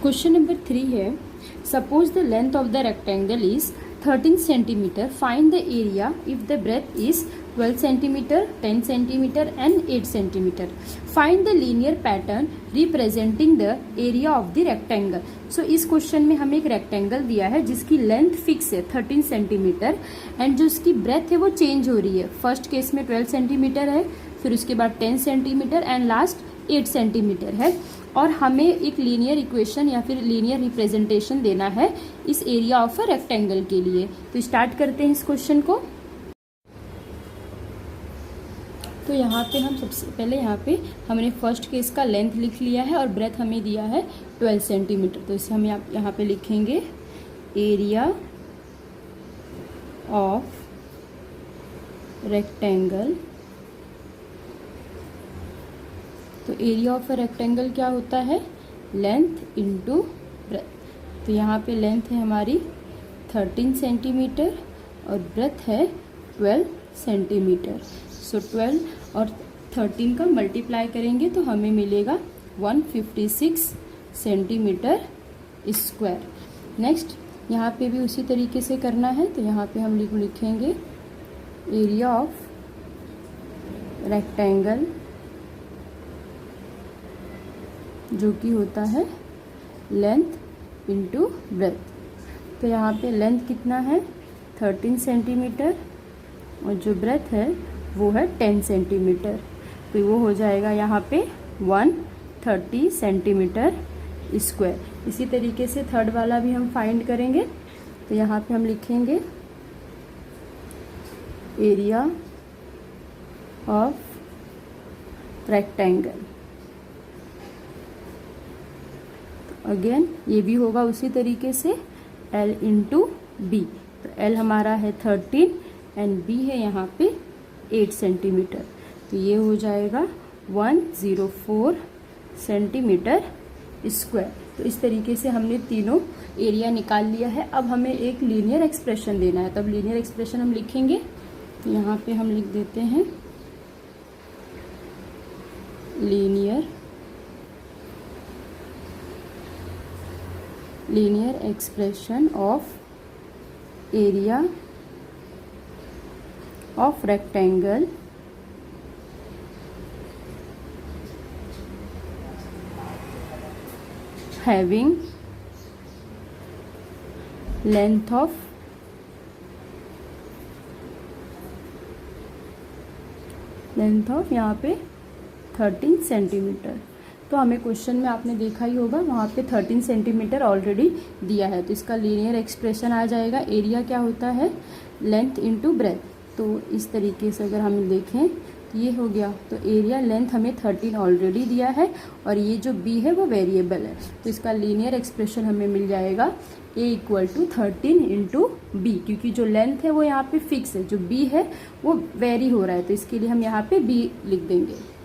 Question number 3 है, suppose the length of the rectangle is 13 centimetre, find the area if the breadth is 12 centimetre, 10 centimetre and 8 centimetre. Find the linear pattern representing the area of the rectangle. So इस question में हमें एक rectangle दिया है जिसकी length fix है 13 centimetre and जो उसकी ब्रेथ है वो चेंज हो रही है. फर्स्ट केस में 12 सेंटीमीटर है, फिर उसके बाद 10 सेंटीमीटर एंड लास्ट 8 सेंटीमीटर है. और हमें एक लीनियर इक्वेशन या फिर लीनियर रिप्रेजेंटेशन देना है इस एरिया ऑफ अ रेक्टेंगल के लिए. तो स्टार्ट करते हैं इस क्वेश्चन को. तो यहाँ पे हम सबसे पहले हमने फर्स्ट केस का लेंथ लिख लिया है और ब्रेथ हमें दिया है 12 सेंटीमीटर. तो इसे हम यहाँ पे लिखेंगे एरिया ऑफ रेक्टेंगल. तो एरिया ऑफ अ रेक्टेंगल क्या होता है? Length into breadth. तो यहाँ पे लेंथ है हमारी 13 सेंटीमीटर और ब्रेथ है 12 सेंटीमीटर. सो 12 और 13 का मल्टीप्लाई करेंगे तो हमें मिलेगा 156 सेंटीमीटर स्क्वायर. नेक्स्ट यहाँ पे भी उसी तरीके से करना है. तो यहाँ पे हम लिखेंगे एरिया ऑफ रेक्टेंगल जो कि होता है लेंथ इंटू ब्रेथ. तो यहाँ पे लेंथ कितना है? 13 सेंटीमीटर और जो ब्रेथ है वो है 10 सेंटीमीटर. तो वो हो जाएगा यहाँ पे 130 सेंटीमीटर स्क्वायर. इसी तरीके से थर्ड वाला भी हम फाइंड करेंगे. तो यहाँ पे हम लिखेंगे एरिया ऑफ रेक्टेंगल. अगेन ये भी होगा उसी तरीके से L इंटू बी. तो L हमारा है 13 एंड B है यहाँ पे 8 सेंटीमीटर. तो ये हो जाएगा 104 सेंटीमीटर स्क्वायर. तो इस तरीके से हमने तीनों एरिया निकाल लिया है. अब हमें एक लीनियर एक्सप्रेशन देना है. तब लीनियर एक्सप्रेशन हम लिखेंगे. तो यहाँ पे हम लिख देते हैं linear expression of area of rectangle having length of यहाँ पे 13 सेंटीमीटर. तो हमें क्वेश्चन में आपने देखा ही होगा वहाँ पे 13 सेंटीमीटर ऑलरेडी दिया है. तो इसका लीनियर एक्सप्रेशन आ जाएगा. एरिया क्या होता है? Length into breadth. तो इस तरीके से अगर हम देखें तो ये हो गया. तो एरिया लेंथ हमें 13 ऑलरेडी दिया है और ये जो बी है वो वेरिएबल है. तो इसका लीनियर एक्सप्रेशन हमें मिल जाएगा A equal to 13 into B. क्योंकि जो लेंथ है वो यहाँ पे फिक्स है, जो बी है वो वेरी हो रहा है. तो इसके लिए हम यहाँ पे बी लिख देंगे.